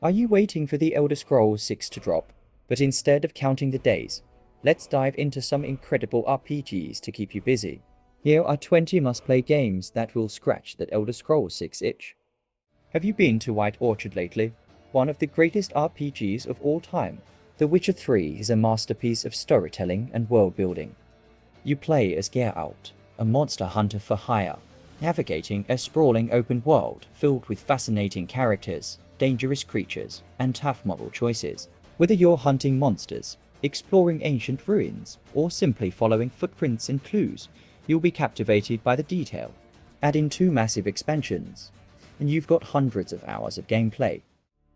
Are you waiting for the Elder Scrolls 6 to drop? But instead of counting the days, let's dive into some incredible RPGs to keep you busy. Here are 20 must-play games that will scratch that Elder Scrolls 6 itch. Have you been to White Orchard lately? One of the greatest RPGs of all time. The Witcher 3 is a masterpiece of storytelling and world-building. You play as Geralt, a monster hunter for hire, navigating a sprawling open world filled with fascinating characters, dangerous creatures, and tough moral choices. Whether you're hunting monsters, exploring ancient ruins, or simply following footprints and clues, you'll be captivated by the detail. Add in 2 massive expansions, and you've got hundreds of hours of gameplay.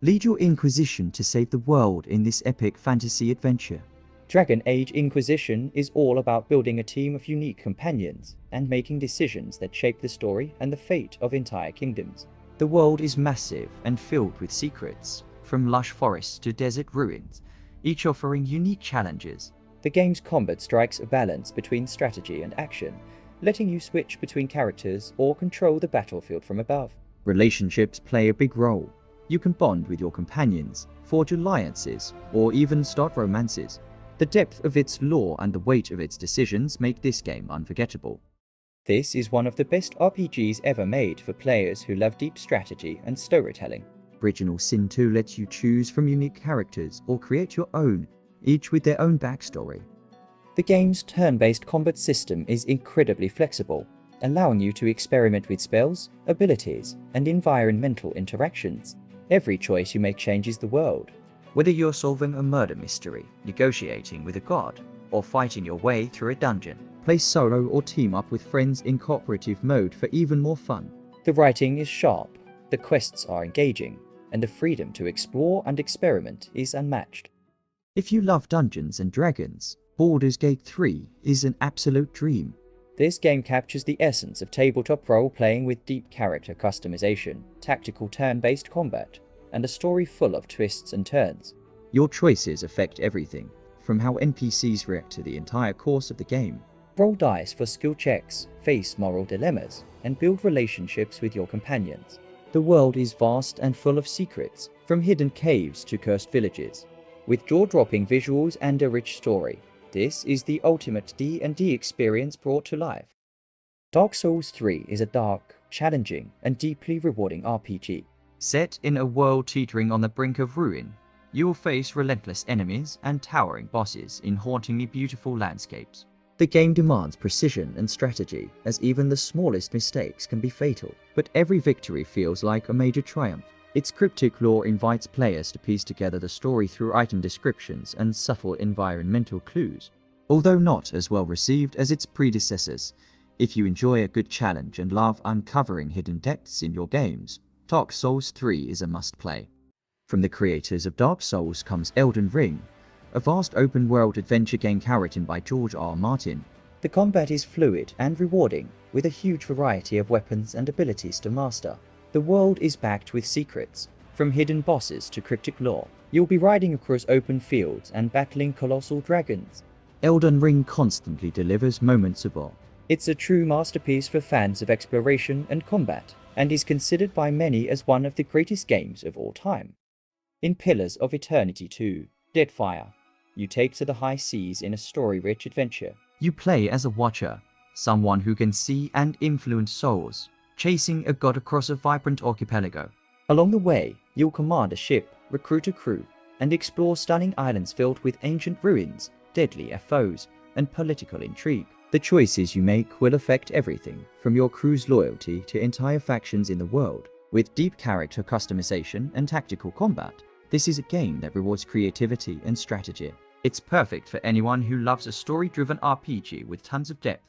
Lead your Inquisition to save the world in this epic fantasy adventure. Dragon Age Inquisition is all about building a team of unique companions and making decisions that shape the story and the fate of entire kingdoms. The world is massive and filled with secrets, from lush forests to desert ruins, each offering unique challenges. The game's combat strikes a balance between strategy and action, letting you switch between characters or control the battlefield from above. Relationships play a big role. You can bond with your companions, forge alliances, or even start romances. The depth of its lore and the weight of its decisions make this game unforgettable. This is one of the best RPGs ever made for players who love deep strategy and storytelling. Original Sin 2 lets you choose from unique characters or create your own, each with their own backstory. The game's turn-based combat system is incredibly flexible, allowing you to experiment with spells, abilities, and environmental interactions. Every choice you make changes the world. Whether you're solving a murder mystery, negotiating with a god, or fighting your way through a dungeon, play solo or team up with friends in cooperative mode for even more fun. The writing is sharp, the quests are engaging, and the freedom to explore and experiment is unmatched. If you love Dungeons and Dragons, Baldur's Gate 3 is an absolute dream. This game captures the essence of tabletop role-playing with deep character customization, tactical turn-based combat, and a story full of twists and turns. Your choices affect everything, from how NPCs react to the entire course of the game. Roll dice for skill checks, face moral dilemmas, and build relationships with your companions. The world is vast and full of secrets, from hidden caves to cursed villages. With jaw-dropping visuals and a rich story, this is the ultimate D&D experience brought to life. Dark Souls 3 is a dark, challenging, and deeply rewarding RPG. Set in a world teetering on the brink of ruin, you will face relentless enemies and towering bosses in hauntingly beautiful landscapes. The game demands precision and strategy, as even the smallest mistakes can be fatal, but every victory feels like a major triumph. Its cryptic lore invites players to piece together the story through item descriptions and subtle environmental clues. Although not as well received as its predecessors, if you enjoy a good challenge and love uncovering hidden depths in your games, Dark Souls 3 is a must-play. From the creators of Dark Souls comes Elden Ring, a vast open-world adventure game written by George R. Martin. The combat is fluid and rewarding, with a huge variety of weapons and abilities to master. The world is packed with secrets, from hidden bosses to cryptic lore. You'll be riding across open fields and battling colossal dragons. Elden Ring constantly delivers moments of awe. It's a true masterpiece for fans of exploration and combat, and is considered by many as one of the greatest games of all time. In Pillars of Eternity 2, Deadfire, you take to the high seas in a story-rich adventure. You play as a watcher, someone who can see and influence souls, chasing a god across a vibrant archipelago. Along the way, you'll command a ship, recruit a crew, and explore stunning islands filled with ancient ruins, deadly foes, and political intrigue. The choices you make will affect everything, from your crew's loyalty to entire factions in the world. With deep character customization and tactical combat, this is a game that rewards creativity and strategy. It's perfect for anyone who loves a story-driven RPG with tons of depth.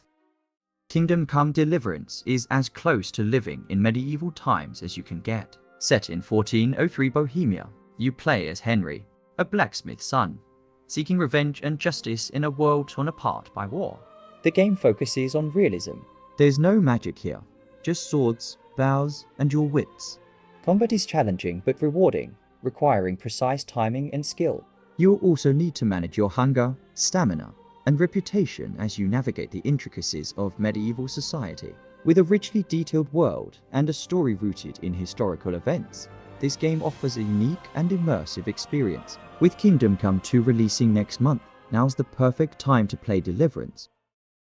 Kingdom Come Deliverance is as close to living in medieval times as you can get. Set in 1403 Bohemia, you play as Henry, a blacksmith's son, seeking revenge and justice in a world torn apart by war. The game focuses on realism. There's no magic here, just swords, bows, and your wits. Combat is challenging but rewarding, requiring precise timing and skill. You'll also need to manage your hunger, stamina, and reputation as you navigate the intricacies of medieval society. With a richly detailed world and a story rooted in historical events, this game offers a unique and immersive experience. With Kingdom Come 2 releasing next month, now's the perfect time to play Deliverance.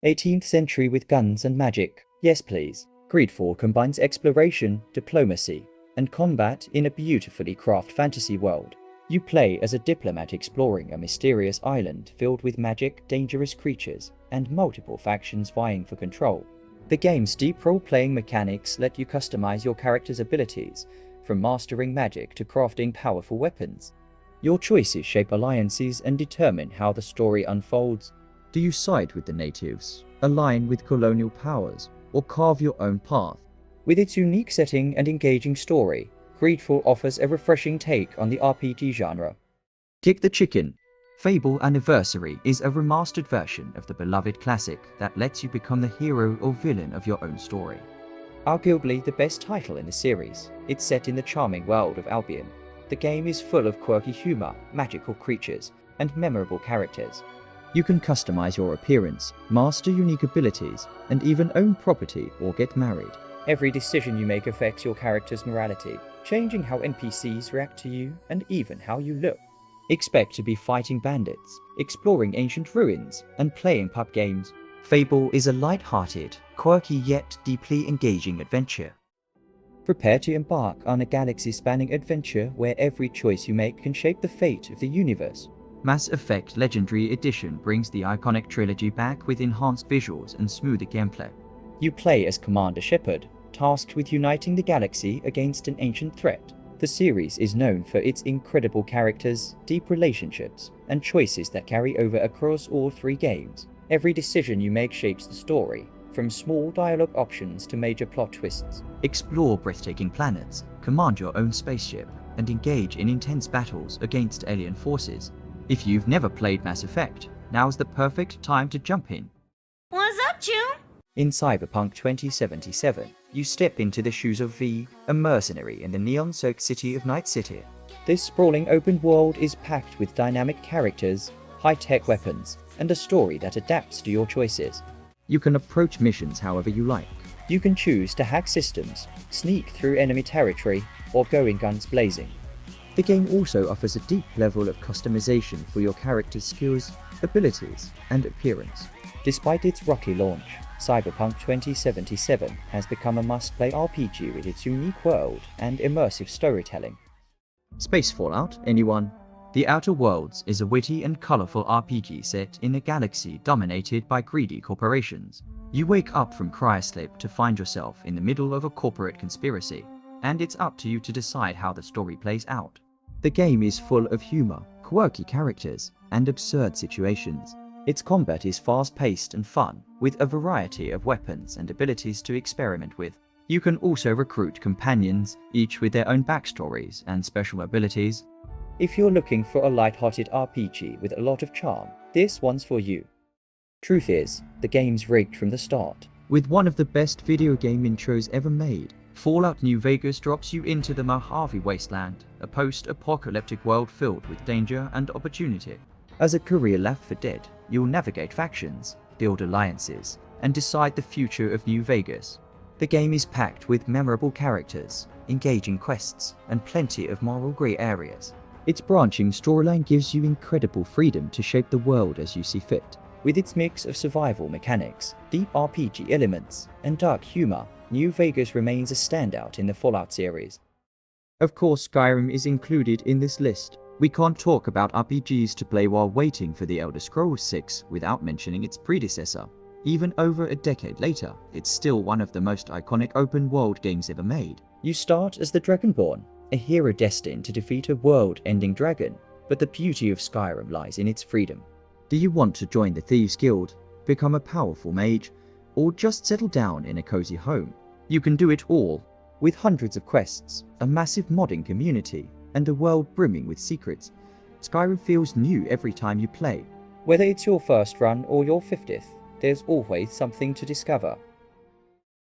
18th century with guns and magic. Yes please. Greedfall combines exploration, diplomacy, and combat in a beautifully crafted fantasy world. You play as a diplomat exploring a mysterious island filled with magic, dangerous creatures, and multiple factions vying for control. The game's deep role-playing mechanics let you customize your character's abilities, from mastering magic to crafting powerful weapons. Your choices shape alliances and determine how the story unfolds. Do you side with the natives, align with colonial powers, or carve your own path? With its unique setting and engaging story, Greedfall offers a refreshing take on the RPG genre. Kick the chicken. Fable Anniversary is a remastered version of the beloved classic that lets you become the hero or villain of your own story. Arguably the best title in the series, it's set in the charming world of Albion. The game is full of quirky humor, magical creatures, and memorable characters. You can customize your appearance, master unique abilities, and even own property or get married. Every decision you make affects your character's morality, changing how NPCs react to you and even how you look. Expect to be fighting bandits, exploring ancient ruins, and playing pub games. Fable is a light-hearted, quirky yet deeply engaging adventure. Prepare to embark on a galaxy-spanning adventure where every choice you make can shape the fate of the universe. Mass Effect Legendary Edition brings the iconic trilogy back with enhanced visuals and smoother gameplay. You play as Commander Shepard, tasked with uniting the galaxy against an ancient threat. The series is known for its incredible characters, deep relationships, and choices that carry over across all three games. Every decision you make shapes the story, from small dialogue options to major plot twists. Explore breathtaking planets, command your own spaceship, and engage in intense battles against alien forces. If you've never played Mass Effect, now's the perfect time to jump in. What's up, June? In Cyberpunk 2077, you step into the shoes of V, a mercenary in the neon-soaked city of Night City. This sprawling open world is packed with dynamic characters, high-tech weapons, and a story that adapts to your choices. You can approach missions however you like. You can choose to hack systems, sneak through enemy territory, or go in guns blazing. The game also offers a deep level of customization for your character's skills, abilities, and appearance. Despite its rocky launch, Cyberpunk 2077 has become a must-play RPG with its unique world and immersive storytelling. Space Fallout, anyone? The Outer Worlds is a witty and colorful RPG set in a galaxy dominated by greedy corporations. You wake up from cryosleep to find yourself in the middle of a corporate conspiracy, and it's up to you to decide how the story plays out. The game is full of humor, quirky characters, and absurd situations. Its combat is fast-paced and fun, with a variety of weapons and abilities to experiment with. You can also recruit companions, each with their own backstories and special abilities. If you're looking for a light-hearted RPG with a lot of charm, this one's for you. Truth is, the game's rigged from the start. With one of the best video game intros ever made, Fallout New Vegas drops you into the Mojave Wasteland, a post-apocalyptic world filled with danger and opportunity. As a career Left 4 Dead, you'll navigate factions, build alliances, and decide the future of New Vegas. The game is packed with memorable characters, engaging quests, and plenty of moral grey areas. Its branching storyline gives you incredible freedom to shape the world as you see fit. With its mix of survival mechanics, deep RPG elements, and dark humor, New Vegas remains a standout in the Fallout series. Of course, Skyrim is included in this list. We can't talk about RPGs to play while waiting for the Elder Scrolls 6 without mentioning its predecessor. Even over a decade later, it's still one of the most iconic open-world games ever made. You start as the Dragonborn, a hero destined to defeat a world-ending dragon, but the beauty of Skyrim lies in its freedom. Do you want to join the Thieves Guild, become a powerful mage, or just settle down in a cozy home? You can do it all. With hundreds of quests, a massive modding community, and a world brimming with secrets, Skyrim feels new every time you play. Whether it's your first run or your 50th, there's always something to discover.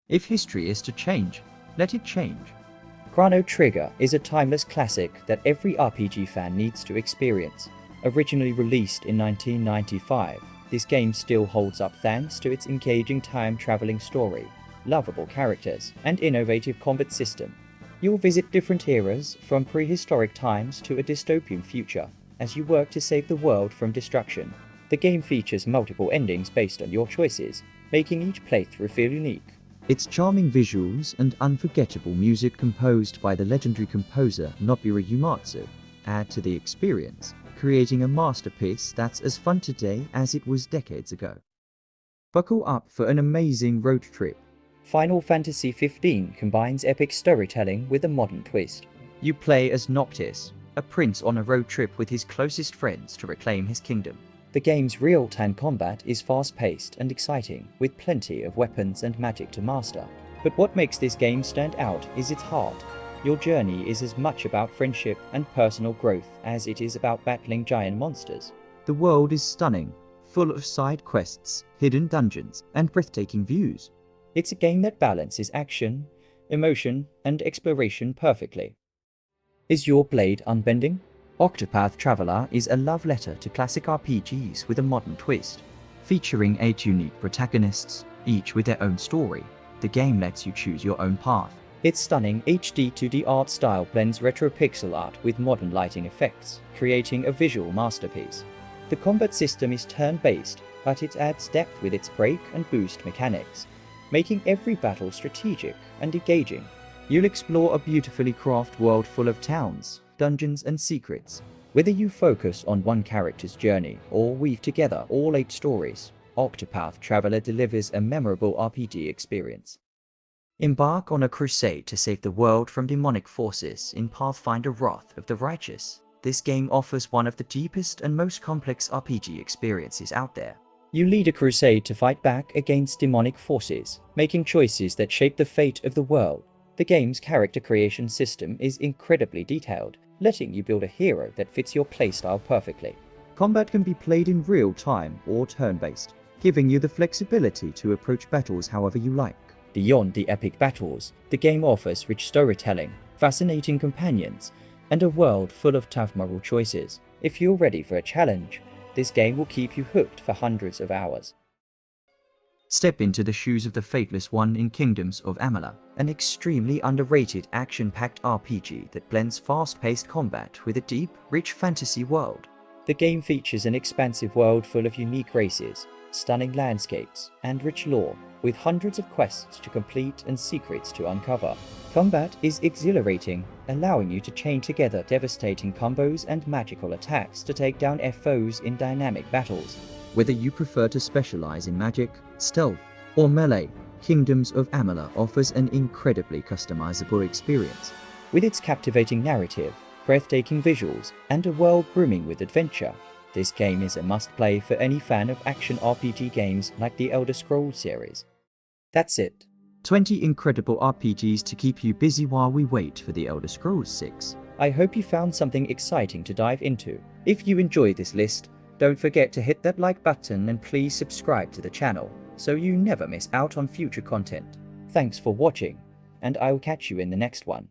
If history is to change, let it change. Chrono Trigger is a timeless classic that every RPG fan needs to experience. Originally released in 1995, this game still holds up thanks to its engaging time-traveling story, lovable characters, and innovative combat system. You'll visit different eras, from prehistoric times to a dystopian future, as you work to save the world from destruction. The game features multiple endings based on your choices, making each playthrough feel unique. Its charming visuals and unforgettable music composed by the legendary composer Nobuo Uematsu add to the experience, creating a masterpiece that's as fun today as it was decades ago. Buckle up for an amazing road trip. Final Fantasy XV combines epic storytelling with a modern twist. You play as Noctis, a prince on a road trip with his closest friends to reclaim his kingdom. The game's real-time combat is fast-paced and exciting, with plenty of weapons and magic to master. But what makes this game stand out is its heart. Your journey is as much about friendship and personal growth as it is about battling giant monsters. The world is stunning, full of side quests, hidden dungeons, and breathtaking views. It's a game that balances action, emotion, and exploration perfectly. Is your blade unbending? Octopath Traveler is a love letter to classic RPGs with a modern twist. Featuring 8 unique protagonists, each with their own story, the game lets you choose your own path. Its stunning HD 2D art style blends retro pixel art with modern lighting effects, creating a visual masterpiece. The combat system is turn-based, but it adds depth with its break and boost mechanics, making every battle strategic and engaging. You'll explore a beautifully crafted world full of towns, dungeons, and secrets. Whether you focus on one character's journey or weave together all 8 stories, Octopath Traveler delivers a memorable RPG experience. Embark on a crusade to save the world from demonic forces in Pathfinder Wrath of the Righteous. This game offers one of the deepest and most complex RPG experiences out there. You lead a crusade to fight back against demonic forces, making choices that shape the fate of the world. The game's character creation system is incredibly detailed, letting you build a hero that fits your playstyle perfectly. Combat can be played in real time or turn-based, giving you the flexibility to approach battles however you like. Beyond the epic battles, the game offers rich storytelling, fascinating companions, and a world full of tough moral choices. If you're ready for a challenge, this game will keep you hooked for hundreds of hours. Step into the shoes of the Fateless One in Kingdoms of Amalur, an extremely underrated action-packed RPG that blends fast-paced combat with a deep, rich fantasy world. The game features an expansive world full of unique races, stunning landscapes, and rich lore, with hundreds of quests to complete and secrets to uncover. Combat is exhilarating, allowing you to chain together devastating combos and magical attacks to take down foes in dynamic battles. Whether you prefer to specialize in magic, stealth, or melee, Kingdoms of Amalur offers an incredibly customizable experience. With its captivating narrative, breathtaking visuals, and a world brimming with adventure, this game is a must-play for any fan of action RPG games like the Elder Scrolls series. That's it. 20 incredible RPGs to keep you busy while we wait for the Elder Scrolls 6. I hope you found something exciting to dive into. If you enjoyed this list, don't forget to hit that like button and please subscribe to the channel so you never miss out on future content. Thanks for watching, and I'll catch you in the next one.